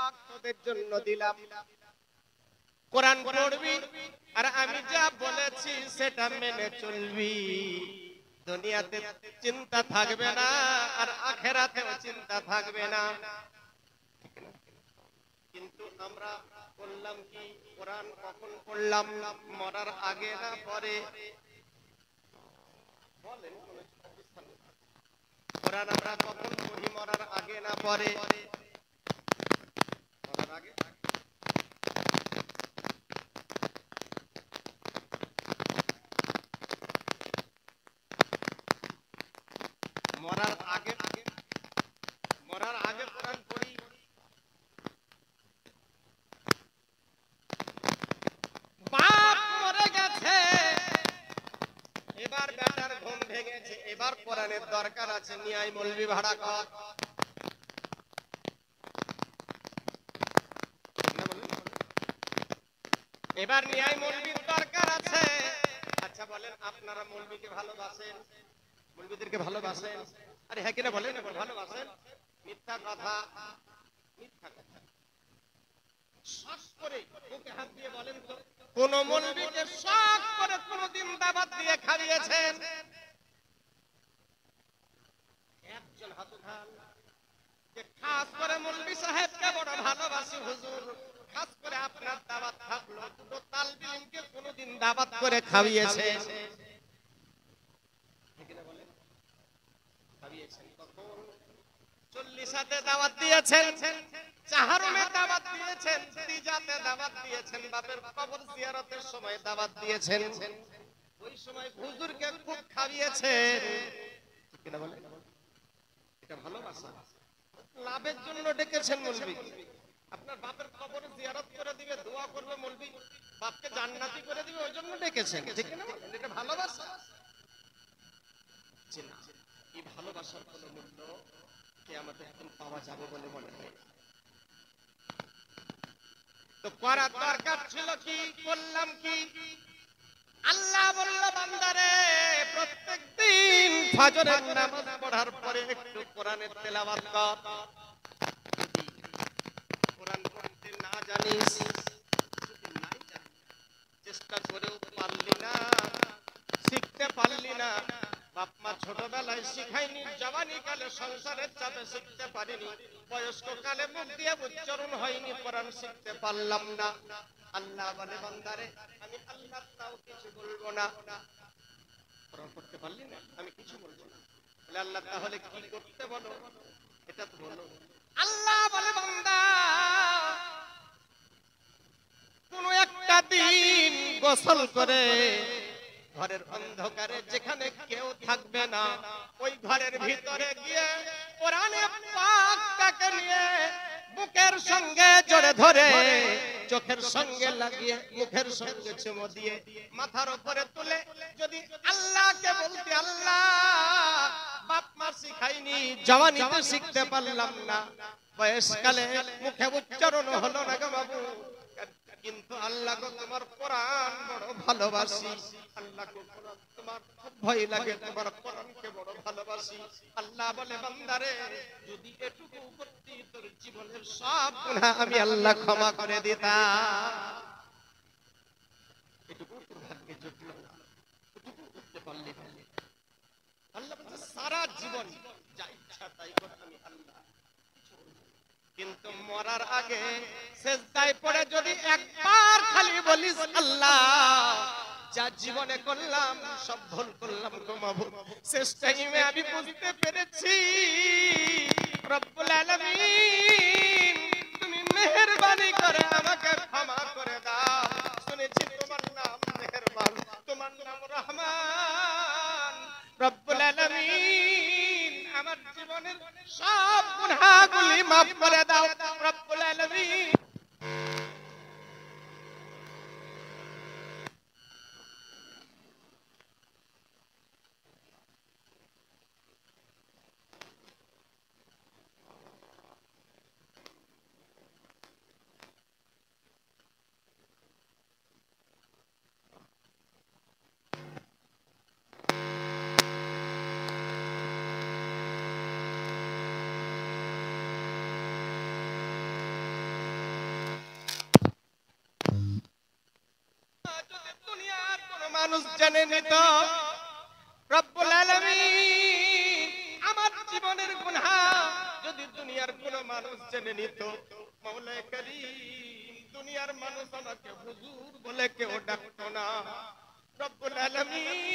পাক তোদের জন্য দিলাম, কোরআন পড়বি আর আমি যা বলেছি সেটা মেনে চলবি, দুনিয়াতে চিন্তা থাকবে না আর আখিরাতেও চিন্তা থাকবে না। কিন্তু আমরা বললাম কি, কোরআন কখন পড়লাম? মরার আগে না পরে? বলেন, কোরআন আমরা কখন পড়ি? মরার আগে না পরে? মরার আগে। মরার আগে, মরার আগে কোরআন পড়ি। বাপ মরে গেছে, এবার বেটার ঘুম ভেঙেছে, এবার কোরআনের দরকার আছে, নিয়ে আয় মৌলবি ভাড়া কর। এবার নিয়ে আয় মৌলবির দরকার আছে। আচ্ছা বলেন, আপনারা মৌলবিকে ভালোবাসেন? মৌলবিদেরকে ভালোবাসেন? আরে হ্যাঁ কিনা বলেন, ভালোবাসেন? মিথ্যা কথা, মিথ্যা কথা। শখ করে বুকে হাত দিয়ে বলেন তো, কোন মৌলবিকে শখ করে কোনদিন দাওয়াত দিয়ে খাইয়েছেন? একজন হাত উঠান। যে খাস করে মৌলবি সাহেবকে বড় ভালোবাসি হুজুর, খাস করে আপনার দাওয়াত থাকলো, দুটো তালবি ইলমকে কোনদিন দাওয়াত করে খাইয়েছেন? খাইয়েছেন কখন? 40 দাওয়াত দিয়েছেন, চাহারুমে দাওয়াত দিয়েছেন, তিজাতে দাওয়াত দিয়েছেন, বাপের কবর জিয়ারতের সময় দাওয়াত দিয়েছেন, ওই সময় হুজুরকে খুব খাইয়েছেন। ঠিক কিনা বলেন? এটা ভালোবাসা। লাভের জন্য ডেকেছেন মৌলবি, আপনার বাপের কবর জিয়ারত করে দিবে, দোয়া করবে মৌলবি, বাপকে জান্নাতি করে দিবে, ওই জন্য ডেকেছেন। ঠিক কিনা বলেন? এটা ভালোবাসা। না, এই ভালোবাসার কোনো মূল্য কিয়ামতে এখন পাওয়া যাবে বলে মনে হয়। তো করার দরকার ছিল কি, করলাম কি? আল্লাহ বলল, বান্দারে প্রত্যেকদিন ফজরের নামাজ পড়ার পরে একটু কোরআনের তেলাওয়াত কর। কোরআন পড়তে না জানিস, যদি নাই জানিস, চেষ্টা করেও পারলি না, শিখতে পারলি না, বাপ মা ছোটবেলায় শিখাইনি, জওয়ানি কালে সংসারের চাপে শিখতে পারিনি, বয়স্ক কালে মুখ দিয়ে উচ্চারণ হয়নি, কোরআন শিখতে পারলাম না। আল্লাহ বলে, বান্দারে আমি আল্লাহ তাও কিছু বলবো না। কোরআন পড়তে পারলি না, আমি কিছু বলবো না। বলে আল্লাহ তাহলে কি করতে বলো, এটা তো বলো। আল্লাহ বলে, বান্দা কোন একটা দিন গোসল করে ঘরের অন্ধকারে যেখানে কেউ থাকবে না, ওই ঘরের ভিতরে গিয়ে কোরআনে পাকটাকে নিয়ে বুকের সঙ্গে জড়ে ধরে, চোখের সঙ্গে লাগিয়ে, মুখের সঙ্গে চুমো দিয়ে, মাথার উপরে তুলে যদি আল্লাহকে বলতে, আল্লাহ বাপ মা শিখাইনি, জওয়ানিতে শিখতে পারলাম না, বয়সকালে মুখে উচ্চারণ হলো না গো বাবু, কিন্তু আল্লাহ গো তোমার কোরআন বড় ভালোবাসি, আল্লাহ গো কোরআন তোমার খুব ভয় লাগে, তোমার কোরআনকে বড় ভালোবাসি। আল্লাহ বলে, বান্দারে যদি এটুকু করতি, তোর জীবনের সব গুনাহ আমি আল্লাহ ক্ষমা করে দিতাম। এটুকু তোর ভাগ্যে জুটলো না, এটুকু করতে পারলি না। আল্লাহ বলছে, সারা জীবন যা ইচ্ছা তাই কর, আমি আল্লাহ। কিন্তু মরার আগে সেজদায় পড়ে যদি একবার খালি বলিস, আল্লাহ যা জীবনে করলাম সব ভুল করলাম গো মাবুদ, শেষ টাইমে আমি বুঝতে পেরেছি রব্বুল আলামিন তুমি মেহেরবানি করে আমাকে ক্ষমা করে দাও। শুনেছি তোমার নাম মেহেরবান, তোমার নাম রহমান। রব্বুল আলামিন আমার জীবনের সব গুনাহগুলি মাফ করে দাও রব্বুল আলামিন। মানুষ জেনে নিত রব্বুল আলামিন আমার জীবনের গুনাহ যদি দুনিয়ার কোন মানুষ জেনে নিত, মাওলানা কারীম দুনিয়ার মানুষ আমাকে হুজুর বলে কেউ ডাকতো না। রব্বুল আলামিন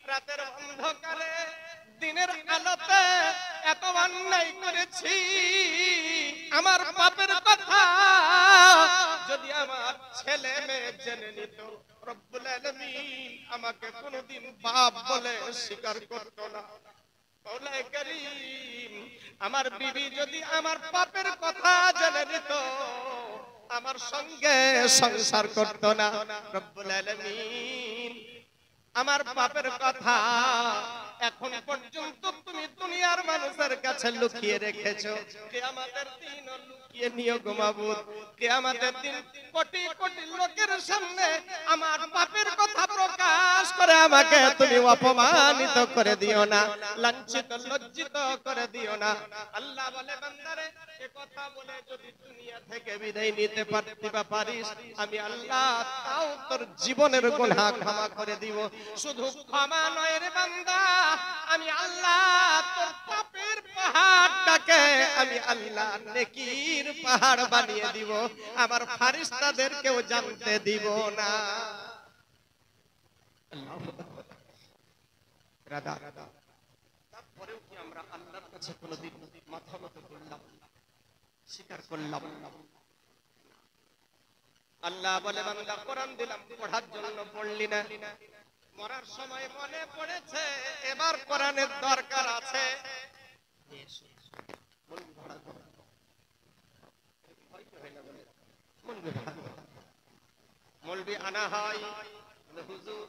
রাতের অন্ধকারে দিনের আলোতে এত অন্যায় করেছি, আমার পাপের কথা যদি আমার ছেলে মেয়ে জেনে নিত, রব্বুল আলামিন আমাকে কোনদিন বাপ বলে স্বীকার করতো না। মাওলানা কারীম আমার বিবি যদি আমার পাপের কথা জেনে নিত, আমার সঙ্গে সংসার করতো না। রব্বুল আলামিন আমার পাপের কথা এখন পর্যন্ত তুমি দুনিয়ার মানুষের কাছে লুকিয়ে রেখেছো, কিয়ামতের দিন লুকিয়ে নিও গো মাবুদ। কিয়ামতের দিন কোটি কোটি লোকের সামনে আমার পাপের কথা প্রকাশ করে আমাকে তুমি অপমানিত করে দিও না, লাঞ্ছিত লজ্জিত করে দিও না। আল্লাহ বলে বান্দারে এ কথা বলে যদি দুনিয়া থেকে বিদায় নিতে পারিস, আমি আল্লাহ তাও তোর জীবনের গুনাহ ক্ষমা করে দিব। শুধু ক্ষমা নয় রে বান্দা, আমি আল্লাহ তোর পাপের পাহাড়টাকে আমি আল্লাহ নেকির পাহাড় বানিয়ে দিব, আমার ফেরেশতাদেরকেও জানতে দিব না। আল্লাহু আকবার। রাদা তারপরেও কি আমরা আল্লাহর কাছে কোনোদিন মাথা নত করলাম, স্বীকার করলাম? আল্লাহ বলে বান্দা কোরআন দিলাম পড়ার জন্য, পড়লি না, মরার সময় মনে পড়েছে এবার কোরআনের দরকার আছে। মৌলবি আনা হয় হুজুর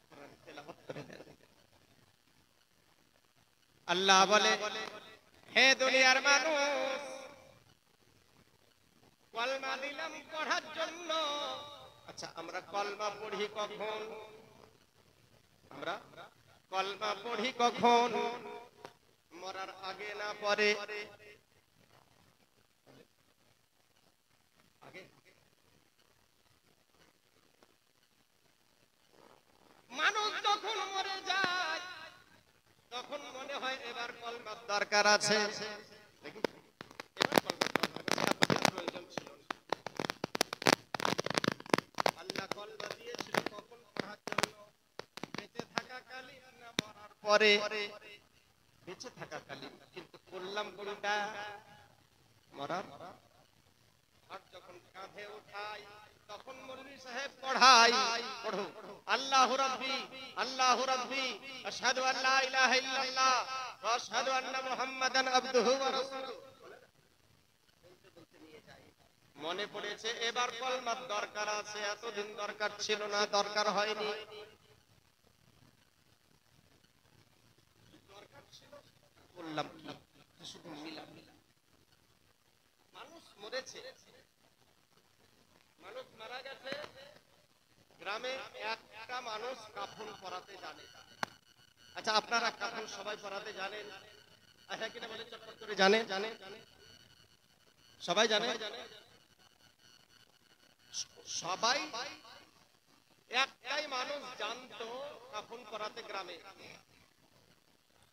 কোরআন তেলাওয়াত করে দেন। আল্লাহ বলে হে দুনিয়ার মানুষ, কলমা দিলাম পড়ার জন্য। আচ্ছা আমরা কলমা পড়ি কখন? আমরা কলমা পড়ি কখন? মরার আগে না পরে? আগে। মানুষ যখন মরে যায় তখন মনে হয় এবার কলমার দরকার আছে। আল্লাহ কলমা দিয়েছিল কখন পড়ার জন্য? বেঁচে থাকাকালীন না মরার পরে? বেঁচে থাকাকালীন। কিন্তু করলাম কোনটা? মরার আর যখন কাঁধে উঠাই তখন মৌলভী সাহেব পড়াই, পড়ো আল্লাহু রাব্বি আল্লাহু রাব্বি আশহাদু আল্লা ইলাহা ইল্লাল্লাহ ওয়া আশহাদু আন্না মুহাম্মাদান আবদুহু ওয়া রাসূলুহু। মনে পড়েছে এবার কলমার দরকার আছে, এতদিন দরকার ছিল না, দরকার হয়নি। দরকার ছিল বললাম কি শুধু মিলাম। মানুষ মরেছে, মানুষ মারা গেছে, গ্রামে একটা মানুষ কাফন পরাতে জানে। আচ্ছা আপনারা কাফন সবাই পরাতে জানেন? আচ্ছা কিনা বলে চটপট করে জানে? জানে সবাই জানে? সবাই একটাই মানুষ জানতো কাফন পরাতে গ্রামে।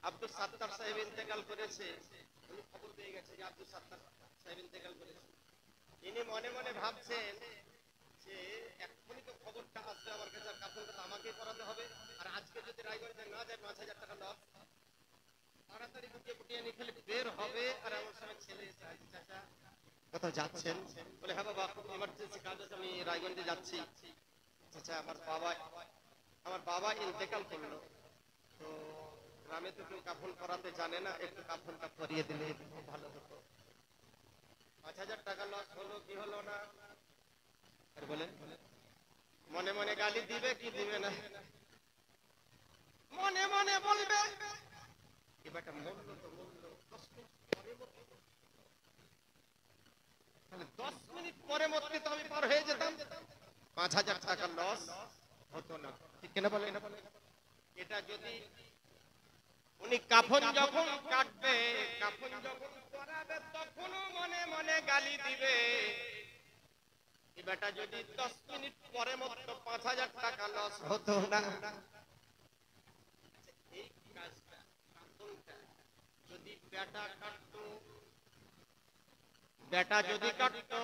আব্দুল সাত্তার সাহেব ইন্তেকাল করেছে, উনি খবর পেয়ে গেছে যে আব্দুল সাত্তার সাহেব ইন্তেকাল করেছে। ইনি মনে মনে ভাবছেন যে এখনই তো খবরটা আসবে আমার কাছে, আর কাফনটা তো আমাকেই করাতে হবে, আর আজকে যদি রায়গঞ্জে না যায় ৫,০০০ টাকা লস। তাড়াতাড়ি গুটিয়ে গুটিয়ে নিয়ে খেলে বের হবে, আর আমার সঙ্গে ছেলে চাচা কোথাও যাচ্ছেন? বলে হ্যাঁ বাবা খুব ইমার্জেন্সি কাজ আছে, আমি রায়গঞ্জে যাচ্ছি। চাচা আমার বাবা ইন্তেকাল করলো, তো গ্রামে তো কেউ কাফন করাতে জানে না, একটু কাফনটা করিয়ে দিলে খুব ভালো হতো। ৫,০০০ টাকা লস হলো কি হলো না? বলেন মনে মনে গালি দিবে কি দিবে না? মনে মনে বলবে এবারটা মরলো তো মরলো, 10 মিনিট পরে মরতে তো আমি পার হয়ে যেতাম, ৫,০০০ টাকা লস হতো না। ঠিক কিনা বলেন? এটা যদি উনি কাফন যখন কাটবে, কাফন যখন পরাবে তখনও মনে মনে গালি দিবে, বেটা যদি 10 মিনিট পরে মতো 5000 টাকা লস হতো না, এই কাজটা কাপড়টা যদি বেটা যদি কাটতো,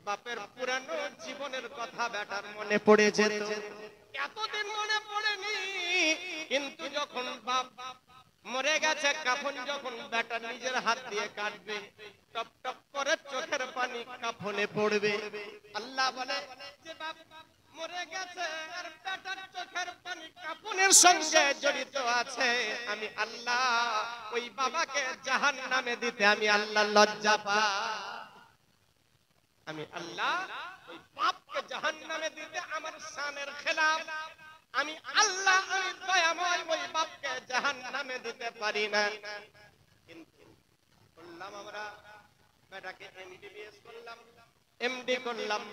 বাপের পুরানো জীবনের কথা বেটার মনে পড়ে যেত। এতদিন মনে পড়েনি, কিন্তু যখন বাপ মরে গেছে, কাফন যখন বেটা নিজের হাত দিয়ে কাটবে, টপ টপ করে চোখের পানি কাফনে পড়বে। আল্লাহ বলে যে বাপ মরে গেছে আর বেটার চোখের পানি কাফনের সঙ্গে জড়িত আছে, আমি আল্লাহ ওই বাবাকে জাহান্নামে দিতে আমি আল্লাহ লজ্জা পাই। আমি আল্লাহ ওই বাপকে জাহান্নামে দিতে আমার শানের খেলাফ। আমি আল্লাহ, আমি দয়াময়, ওই বাপকে জাহান্নামে দিতে পারি না। কিন্তু করলাম আমরা, বেটাকে এমবিবিএস করলাম, এমডি করলাম,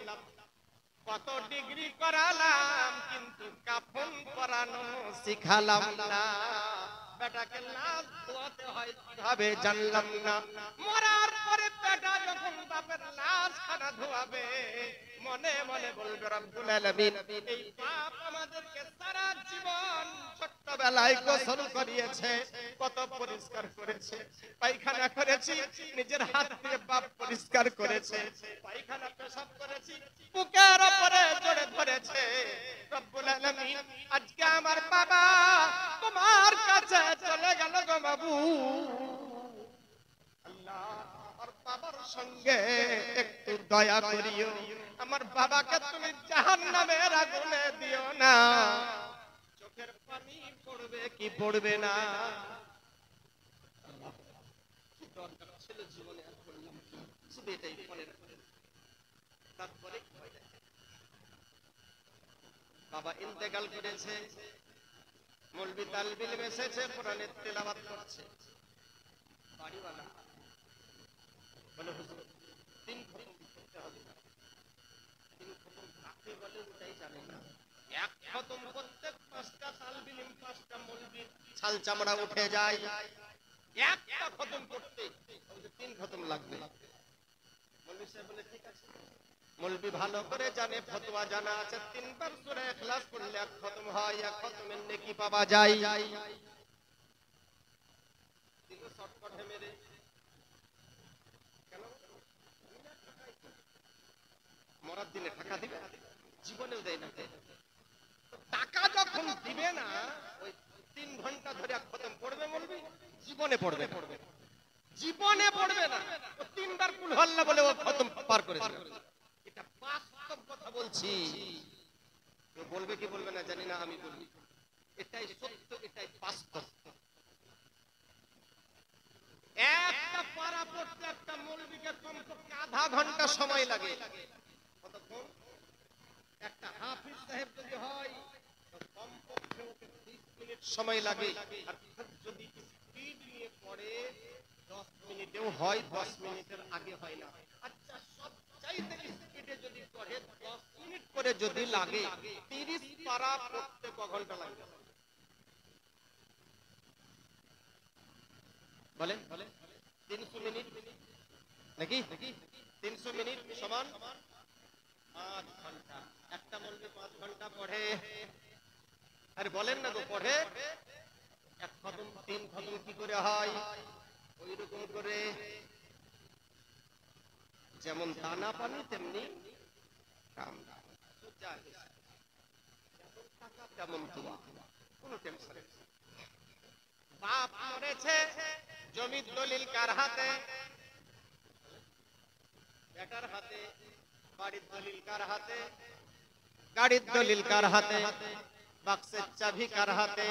কত ডিগ্রি করালাম, কিন্তু কাফন পরানো শিখালাম না। বেটাকে লাশ ধোয়াতে হয় কিভাবে জানলাম না। মরার পরে বেটা যখন বাপের লাশ খানা ধোয়াবে, মনে মনে বলবে রব্বুল আলামিন, এই বাপ আমাদেরকে সারা জীবন ছোট্টবেলায় গোসল করিয়েছে, কত পরিষ্কার করেছে, পায়খানা করেছি নিজের হাত দিয়ে বাপ পরিষ্কার করেছে, পায়খানা পেশাব করেছি বুকের উপরে জড়ে ধরেছে। রব্বুল আলামিন, আজকে আমার বাবা তোমার কাছে চলে গেল গো বাবু, আল্লাহ আর বাবার সঙ্গে একটু দয়া করিও, আমার বাবাকে তুমি জাহান্নামের আগুনে দিও না। চোখের পানি পড়বে কি পড়বে না? কি দরকার ছিল জীবনে, আর করলাম কি? শুধু এটাই মনে রাখবেন। তারপরে বাবা ইন্তেকাল করেছে, মৌলভী তালবিল এসেছে, কোরআনের তেলাওয়াত করছে, বাড়িওয়ালা বলে হুজুর 3 খতম করতে হবে, 3 খতম কাকে বলে ওটাই জানে না। 1 খতম করতে 5টা তালবিল, 5টা মৌলভী ছাল চামড়া উঠে যায়, একটা খতম করতে 3 খতম লাগবে। মৌলভী সাহেব বলে ঠিক আছে। মৌলভী ভালো করে জানে, ফতোয়া জানা আছে, 3 বার সূরা ইখলাস পড়লে 1 খতম হয়, 1 খতমের নেকি পাওয়া যায়। দিল শর্টকাটে মেরে কেন মরার দিনে টাকা দিবে? জীবনেও দেয় না। টাকা যখন দিবে না, ওই 3 ঘন্টা ধরে 1 খতম পড়বে মৌলভী, জীবনে পড়বে জীবনে পড়বে না। ও 3 বার কুল হল্লা বলে ও খতম পার করে দিবে। এটা বাস্তব কথা বলছি। কেউ বলবে কি বলবে না জানি না, আমি বলি এটাই সত্য, এটাই বাস্তব। একটা পারা পড়তে একটা মৌলভীকে কমপক্ষে আধা ঘন্টা সময় লাগে। কতক্ষণ? একটা হাফিজ সাহেব যদি হয় তো কমপক্ষে ওকে 30 মিনিট সময় লাগে। আর যদি স্পিড নিয়ে পড়ে 10 মিনিটেও হয়, 10 মিনিটের আগে হয় না। আচ্ছা, সবচাইতে স্পিডে যদি পড়ে 10 মিনিট করে যদি লাগে, 30 পারা পড়তে ক ঘন্টা লাগবে বলেন? 300 মিনিট নাকি? 300 মিনিট সমান 5 ঘন্টা। একটা মৌলভী 5 ঘন্টা পড়ে। আরে বলেন না গো, পড়ে 1 খতম 3 খতম কি করে হয়? ওই রকম করে যেমন দানা পানি তেমনি কাম, তেমন দোয়া, কোনো টেনশন নেই। বাপ মরেছে, জমির দলিল কার হাতে? বেটার হাতে। বাড়ির দলিল কার হাতে? গাড়ির দলিল কার হাতে? বাক্সের চাবি কার হাতে?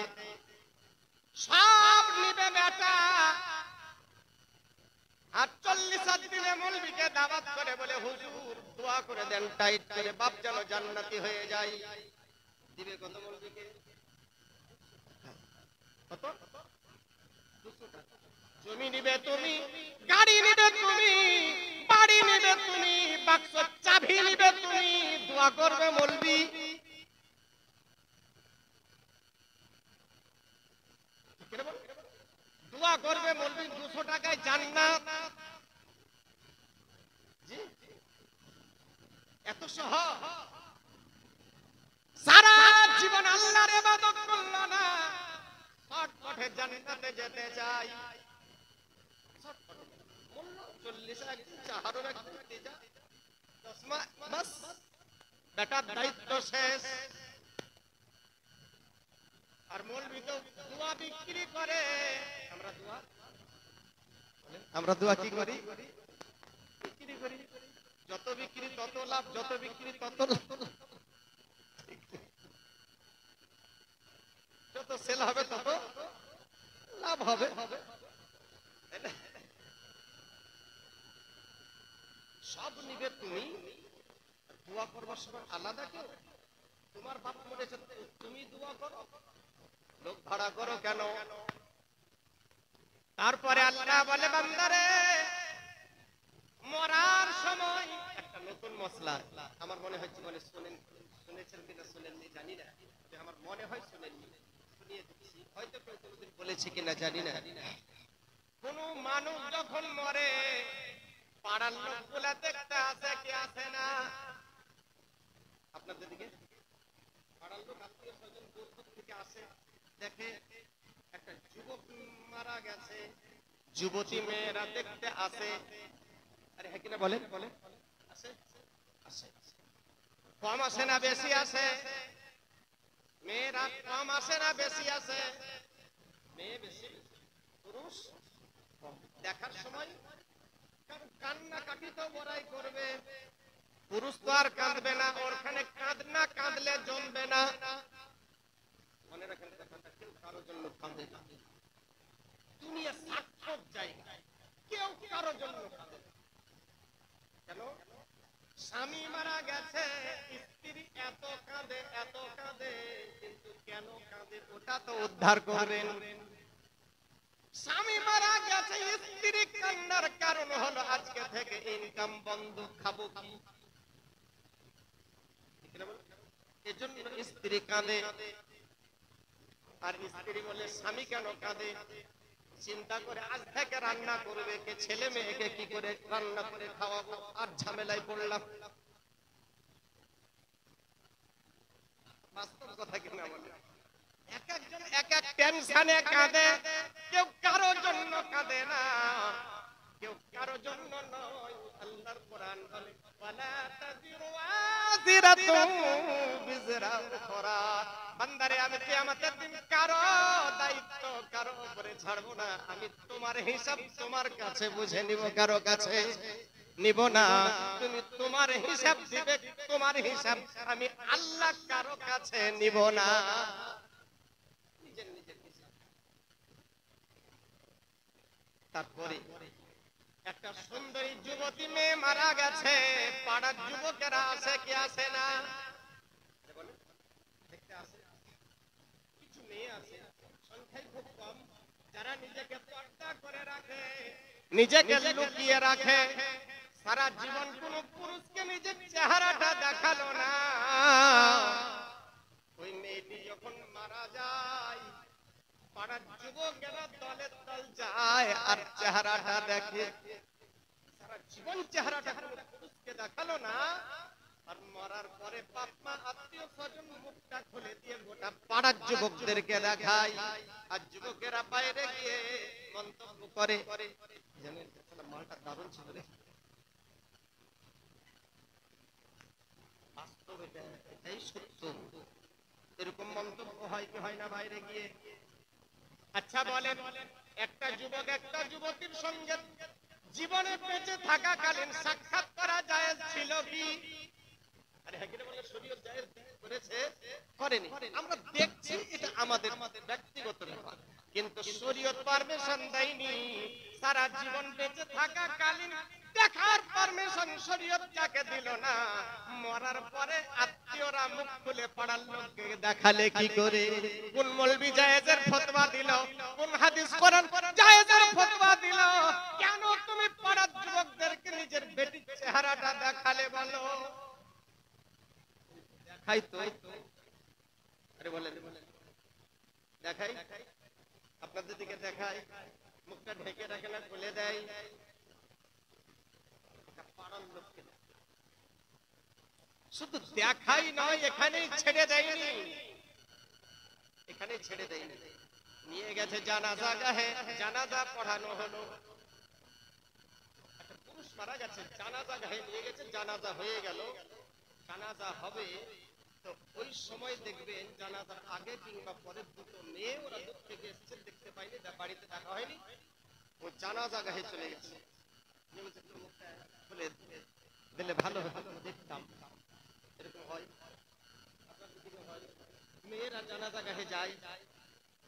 সব নিবে বেটা। আর 40 দিনে মৌলভীকে দাওয়াত করে বলে হুজুর দোয়া করে দেন টাইট করে, বাপ যেন জান্নাতি হয়ে যায়। দিবে কত মৌলভীকে? কত? 200 টাকা। জমি নিবে তুমি, গাড়ি নিবে তুমি, বাড়ি নিবে তুমি, বাক্সের চাবি নিবে তুমি, দোয়া করবে মৌলভী। দোয়া করবে মৌলভী, 200 টাকায় জান্নাত। জি এত সহজ। সারা জীবন আল্লাহর ইবাদত করলো না, শর্টকাটে জান্নাতে যেতে চাই। মূল্য 40 একদিন চাহারও একদিন দিজা 10 মাস বাস বেটার দায়িত্ব শেষ। আর মৌলবি তো দোয়া বিক্রি করে। আমরা দোয়া কি করি? বিক্রি করি। যত বিক্রি তত লাভ, যত বিক্রি তত যত সেল হবে তত লাভ হবে। সব নিবে তুমি, দোয়া করবার সময় আলাদা কেউ? তোমার বাপ মরেছে তুমি দোয়া করো, লোক ভাড়া করো কেন? তারপরে আল্লাহ বলে বান্দারে মরার সময় একটা নতুন মশলা, আমার মনে হচ্ছে মানে শুনেছেন কিনা শুনেননি জানি না, আমার মনে হয় শুনেননি, শুনিয়ে দিচ্ছি, হয়তো কেউ কোনোদিন বলেছে কিনা জানি না। কোন মানুষ যখন মরে পাড়ার লোকগুলা দেখতে আসে কি আসে না? আপনাদের দিকে পাড়ার লোক আত্মীয় স্বজন দূর দূর থেকে আসে, দেখে একটা যুবক মারা গেছে, যুবতী মেয়েরা দেখতে আসে। আরে হ্যাঁ কিনা বলেন? আসে আসে, কম আসে না বেশি আসে? মেয়েরা কম আসে না বেশি আসে? মেয়ে বেশি, পুরুষ দেখার সময় কান্না কাটি তো বড়াই করবে, পুরুষ তো আর কাঁদবে না, ওরখানে কাঁদনা কাঁদলে জমবে না। মনে রাখেন কথাটা, কেউ কারোর জন্য কাঁদে না। দুনিয়া সার্থক জায়গা, কেউ কারোর জন্য কাঁদে না। কেন? স্বামী মারা গেছে, স্ত্রী এত কাঁদে এত কাঁদে, কিন্তু কেন কাঁদে ওটা তো উদ্ধার করবেন। স্বামী মারা গেছে, স্ত্রী কান্নার কারণ হলো আজকে থেকে ইনকাম বন্ধ, খাবো কি? এজন্য স্ত্রী কাঁদে। আর স্ত্রী বলে স্বামী কেন কাঁদে? চিন্তা করে আজ থেকে রান্না করবে কে, ছেলে মেয়েকে কি করে রান্না করে খাওয়াবো, আর ঝামেলায় পড়লাম। বাস্তব কথা কিনা বলে? এক একজন এক এক টেনশনে কাঁদে, কেউ কারোর জন্য কাঁদে না, কেউ কারোর জন্য নয়। আল্লাহর কোরআন বলে ওয়ালা তাজিরু ওয়াজিরাতুন বিজরা উখরা, বান্দারে আমি কিয়ামতের দিন কারো দায়িত্ব কারো উপরে ছাড়বো না। আমি তোমার হিসাব তোমার কাছে বুঝে নিব, কারো কাছে নিব না। তুমি তোমার হিসাব দিবে, তোমার হিসাব আমি আল্লাহ কারো কাছে নিব না। তারপরে একটা সুন্দরী যুবতী মেয়ে মারা গেছে, পাড়ার যুবকেরা আসে কি আসে না? দেখতে আসে। কিছু মেয়ে আছে, সংখ্যায় খুব কম, যারা নিজেকে পর্দা করে রাখে, নিজেকে লুকিয়ে রাখে। সারা জীবন কোন পুরুষকে নিজের চেহারাটা দেখালো না। ওই মেয়েটি যখন মারা যায়, পাড়ার যুবকেরা দলের দল যায় আর চেহারাটা দেখে। সারা জীবন চেহারাটা কোনো পুরুষকে দেখালো না, আর মরার পরে বাপ মা আত্মীয় স্বজন মুখটা খুলে দিয়ে গোটা পাড়ার যুবকদেরকে দেখায়। আর যুবকেরা বাইরে গিয়ে মন্তব্য করে, জানেন মালটা দারুণ ছিল রে। বাস্তবে এটাই সত্য। এরকম মন্তব্য হয় কি হয় না বাইরে গিয়ে? আচ্ছা বলেন, একটা যুবক একটা যুবতীর সঙ্গে জীবনে বেঁচে থাকাকালীন সাক্ষাৎ করা জায়েজ ছিল কি? আরে হ্যাঁ কিনা বলে শরীয়ত জায়েজ করেছে? করেনি। আমরা দেখছি এটা আমাদের ব্যক্তিগত ব্যাপার, কিন্তু শরীয়ত পারমিশন দেয়নি। সারা জীবন বেঁচে থাকাকালীন দেখার পারমিশন শরীয়ত যাকে দিল না, মরার পরে আত্মীয়রা মুখ খুলে পাড়ার লোককে দেখালে কি করে? কোন মৌলবি জায়েজের ফতোয়া দিল? কোন হাদিস কোরআন জায়েজের ফতোয়া দিল? কেন তুমি পাড়ার যুবকদেরকে নিজের বেটির চেহারাটা দেখালে বলো? দেখাই তো। আরে বলেন দেখাই, আপনাদের দিকে দেখাই, মুখটা ঢেকে রাখে না, খুলে দেয়। পাড়ার লোককে শুধু দেখাই নয়, এখানেই ছেড়ে দেয়নি, এখানেই ছেড়ে দেয়নি, নিয়ে গেছে জানাজা গাহে, জানাজা পড়ানো হলো। একটা পুরুষ মারা গেছে, জানাজা গাহে নিয়ে গেছে, জানাজা হয়ে গেল, জানাজা হবে। তো ওই সময় দেখবেন জানাজার আগে কিংবা পরে দুটো মেয়ে ওরা দূর থেকে এসেছে, দেখতে পাইনি, বাড়িতে দেখা হয়নি, ও জানাজা গাহে চলে গেছে। বলে দিলে ভালো হতো, দেখতাম। এরকম হয়, মেয়েরা জানাজা গাহে যায়,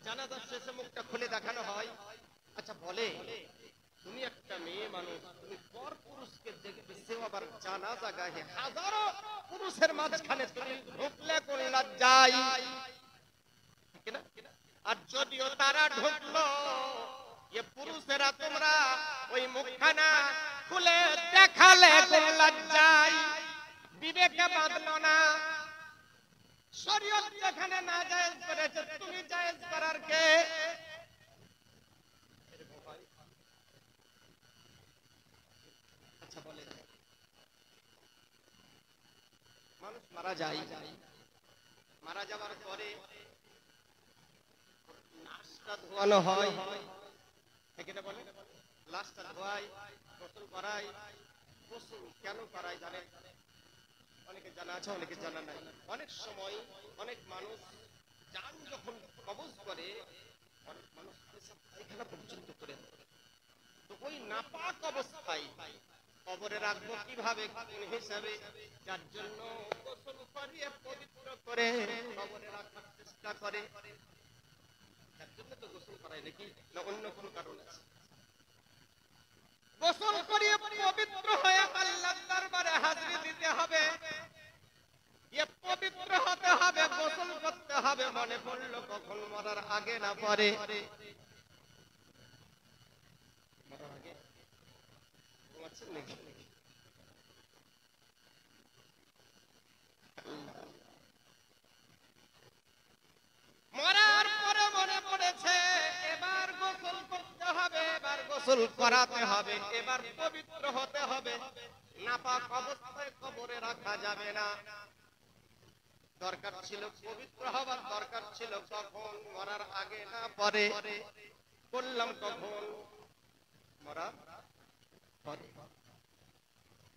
জানাজার শেষে মুখটা খুলে দেখানো হয়। আচ্ছা বলে, তুমি একটা মেয়ে মানুষ, তুমি পর পুরুষকে দেখবে, সেও আবার জানাজা গাহে, হাজারো পুরুষের মাঝখানে তুমি ঢুকলে কোন লজ্জায়, ঠিক না? আর যদিও তারা ঢুকলো, এ পুরুষেরা তোমরা ওই মুখখানা খুলে দেখালে কোন লজ্জায়, বিবেকে বাঁধলো না। শরীয়ত যেখানে না জায়েজ করেছে, তুমি জায়েজ করার কে? আচ্ছা বলে, মানুষ মারা যায়, মারা যাওয়ার পরে লাশটা ধোয়ানো হয়, ঠিক এটা বলে, লাশটা ধোয়াই, গোসল করাই। গোসল কেন করাই জানেন? অনেকে জানা আছে, অনেকে জানা নাই। অনেক সময় অনেক মানুষ জান যখন কবজ করে, অনেক মানুষ পায়খানা পর্যন্ত করে, তো ওই নাপাক অবস্থায় কবরে রাখবো কিভাবে, কোন হিসাবে, যার জন্য গোসল করিয়ে পবিত্র করে কবরে রাখার চেষ্টা করে। তার জন্য তো গোসল করায়, নাকি না অন্য কোনো কারণ আছে? গোসল করিয়ে পবিত্র হয়ে আল্লাহর দরবারে হাজিরি দিতে হবে, পবিত্র হতে হবে, গোসল করতে হবে। মনে পড়লো কখন? মরার আগে না পরে? মরার আগে ঘুমাচ্ছেন নাকি? মরার পরে মনে পড়েছে এবার গোসল করতে হবে, এবার গোসল করাতে হবে, এবার পবিত্র হতে হবে। নাপাক অবস্থায় কবরে রাখা যাবে না। দরকার ছিল পবিত্র হবার, দরকার ছিল কখন? মরার আগে না পরে? বললাম কখন? মরার পরে।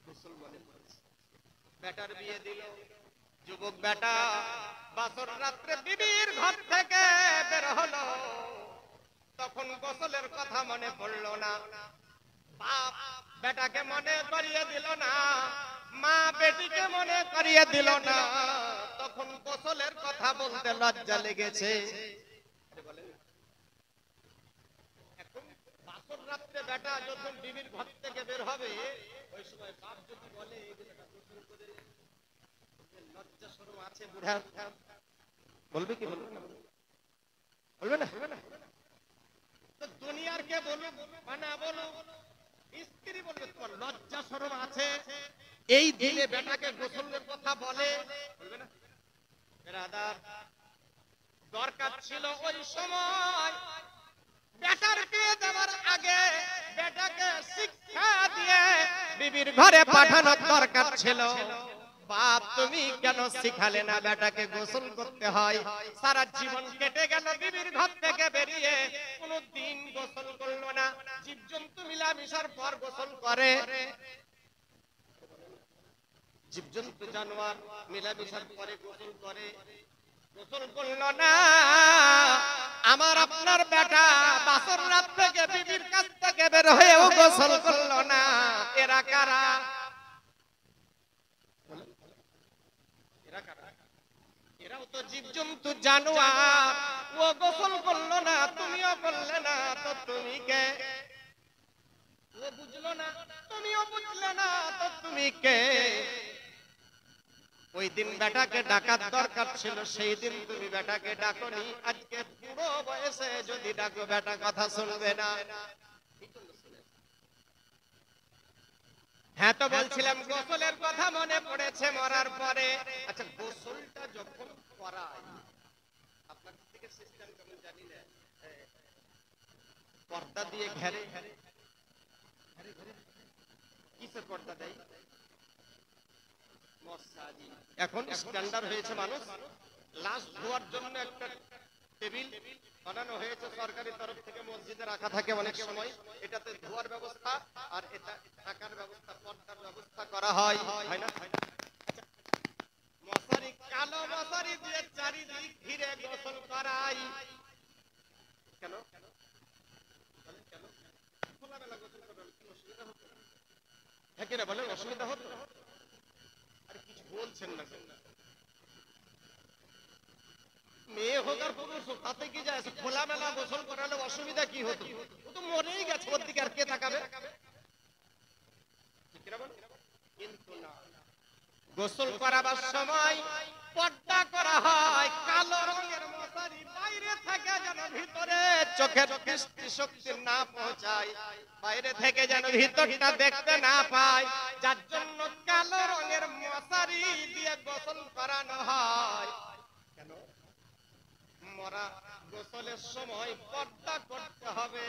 গোসল মনে পড়েছে। বেটার বিয়ে দিল, যুবক বেটা বাসর রাত্রে বিবির ঘর থেকে বের হলো, তখন গোসলের কথা মনে পড়লো না। বাপ বেটাকে মনে করিয়ে দিল না, মা বেটিকে মনে করিয়ে দিল না, তখন গোসলের কথা বলতে লজ্জা লেগেছে। এখন বাসর রাত্রে বেটা যখন বিবির ঘর থেকে বের হবে, ওই সময় বাপ যদি বলে গোসল করে, লজ্জা শরম আছে বুড়া, বলবে কি? বলবে না? বলবে না? তো দুনিয়ার কে বলুক বা না বলুক, স্ত্রী বলবে তোমার লজ্জা শরম আছে, এই দিনে বেটাকে গোসলের কথা বলে, বলবে না? বেরাদার, দরকার ছিল ওই সময় বেটার বিয়ে দেওয়ার আগে বেটাকে শিক্ষা দিয়ে বিবির ঘরে পাঠানোর দরকার ছিল। বাপ তুমি কেন শিখালে না বেটাকে গোসল করতে হয়? সারা জীবন কেটে গেল বিবির ঘর থেকে বেরিয়ে, কোনো দিন গোসল করলো না। জীবজন্তু মিলামিশার পর গোসল করে, জীবজন্তু জানোয়ার মিলামিশার পরে গোসল করে, গোসল করলো না। আমার আপনার বেটা বাসর রাত থেকে বিবির কাছ থেকে বের হয়েও গোসল করলো না। এরা কারা? এরাও তো জীবজন্তু জানোয়ার। ও গোসল করলো না, তুমিও করলে না, তো তুমি কে? ও বুঝলো না, তুমিও বুঝলে না, তো তুমি কে? ওই দিন বেটাকে ডাকার দরকার ছিল, সেই দিন তুমি বেটাকে ডাকনি। আজকে পুরো বয়সে যদি ডাকো বেটা কথা শুনবে না। হ্যাঁ, তো বলছিলাম গোসলের কথা মনে পড়েছে মরার পরে। আচ্ছা, গোসলটা যখন করায় আপনার থেকে সিস্টেম কেমন জানি না, পর্দা দিয়ে ঘেরে, কিসের পর্দা দেয়? মশারি। এখন স্ট্যান্ডার্ড হয়েছে, মানুষ লাশ ধোয়ার জন্য একটা টেবিল বানানো হয়েছে সরকারি তরফ থেকে, মসজিদে রাখা থাকে অনেক সময়, এটাতে ধোয়ার ব্যবস্থা আর এটা থাকার ব্যবস্থা, পর্দার ব্যবস্থা করা হয়, হয় না? মশারি, কালো মশারি দিয়ে চারিদিক ঘিরে গোসল করাই। কেন? খোলামেলা গোসল করার কি অসুবিধা হতো? হ্যাঁ কিনা বলেন, অসুবিধা হতো? আর কিছু বলছেন না। মেয়ে হোক আর পুরুষ হোক, তাতে কি যায়? খোলামেলা গোসল করালে অসুবিধা কি হতো? ও তো মরেই গেছে, ওর দিকে আর কে তাকাবে? কিন্তু না, গোসল করাবার সময় পর্দা করা হয়, কালো রঙের মশারি, বাইরে থেকে যেন ভিতরে চোখের দৃষ্টিশক্তি না পৌঁছায়, বাইরে থেকে যেন ভিতরটা দেখতে না পায়, যার জন্য কালো রঙের মশারি দিয়ে গোসল করানো হয়। কেন? মরা গোসলের সময় পর্দা করতে হবে,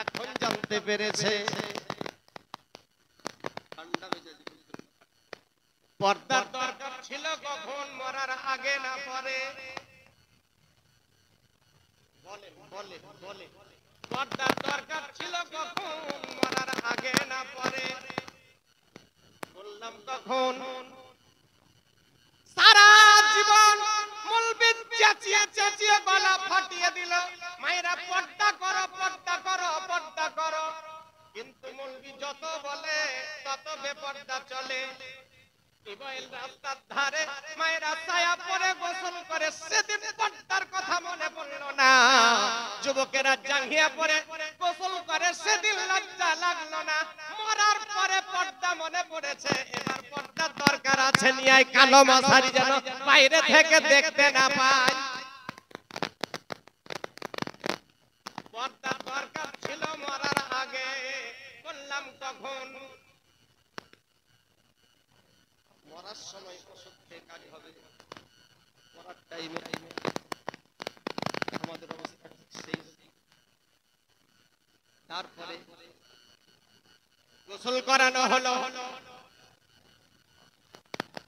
এখন জানতে পেরেছে। পর্দার দরকার ছিল কখন? মরার আগে না পরে? বলে পর্দার দরকার ছিল কখন? মরার আগে না পরে? বললাম কখন? সারা জীবন মৌলবি চেঁচিয়ে চেঁচিয়ে গলা ফাটিয়ে দিল, মায়েরা পর্দা করো, পর্দা করো, পর্দা করো, কিন্তু মৌলবি যত বলে তত বেপর্দা চলে। রাস্তার ধারে মায়েরা ছায়া পরে গোসল করে, সেদিন পর্দার কথা মনে পড়ল না। যুবকেরা জাঙ্গিয়া পরে গোসল করে, সেদিন লজ্জা লাগলো না। মরার পরে পর্দা মনে পড়েছে, এবার পর্দার দরকার আছে, নিয়ে কালো মশারি যেন বাইরে থেকে দেখতে না পায়। পর্দার দরকার ছিল মরার আগে, বললাম তখন। মরার সময় ওষুধ খেয়ে কাজ হবে, মরার টাইমে আমাদের অবস্থা সেই। তারপরে গোসল করানো হলো,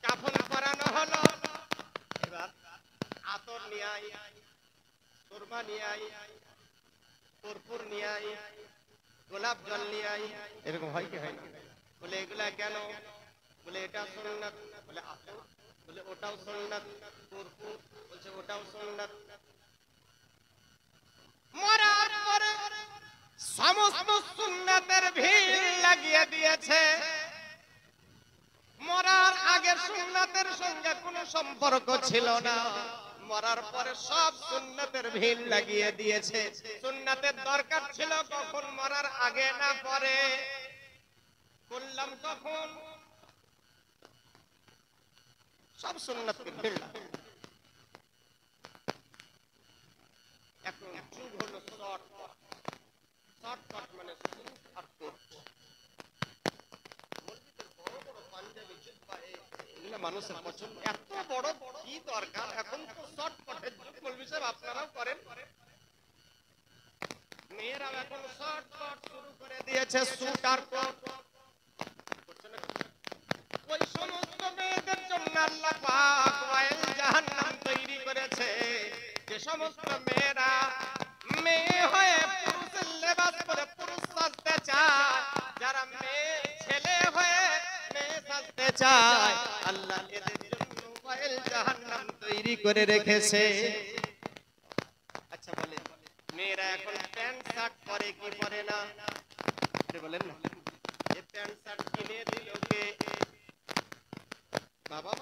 কাফন করানো হলো, এবার আতর নিয়ে আই, সুরমা নিয়ে আই, কর্পূর নিয়ে আই, গোলাপ জল নিয়ে আই। এরকম হয় কি হয় না? বলে এগুলা কেন? বলে এটা সুন্নাত। বলে আতর, বলে ওটাও সুন্নাত। কর্পূর, বলছে ওটাও সুন্নাত। মরার পরে সমস্ত সুন্নাতের ভিড় লাগিয়ে দিয়েছে, মরার আগের সুন্নাতের সঙ্গে কোনো সম্পর্ক ছিল না, মরার পরে সব সুন্নাতের ভিড় লাগিয়ে দিয়েছে। সুন্নাতের দরকার ছিল কখন? মরার আগে না পরে? বললাম কখন? সব সুন্নাতের ভিড়। এখন যুগ হলো শর্টকাট, শর্টকাট মানে মানুষের পছন্দ, এত বড় কি দরকার? এখন তো শর্টকাটের যুগ। মৌলভী সাহেব আপনারাও করেন, মেয়েরাও এখন শর্টকাট শুরু করে দিয়েছে, স্যুট আর কোট। ওই সমস্ত মেয়েদের জন্য আল্লাহ পাক ওয়াইল জাহান্নাম তৈরি করেছে, যে সমস্ত মেয়েরা মেয়ে হয়ে পুরুষের লেবাস পরে পুরুষ সাজতে চায়, যারা মেয়ে ছেলে হয়ে মেয়ে সাজতে চায়, আল্লাহ এদের জন্য ওয়াইল জাহান্নাম তৈরি করে রেখেছে। আচ্ছা বলেন, মেয়েরা এখন প্যান্ট শার্ট পরে কি পরে না? বলেন না, এই প্যান্ট শার্ট কিনে দিল কে? বাবা।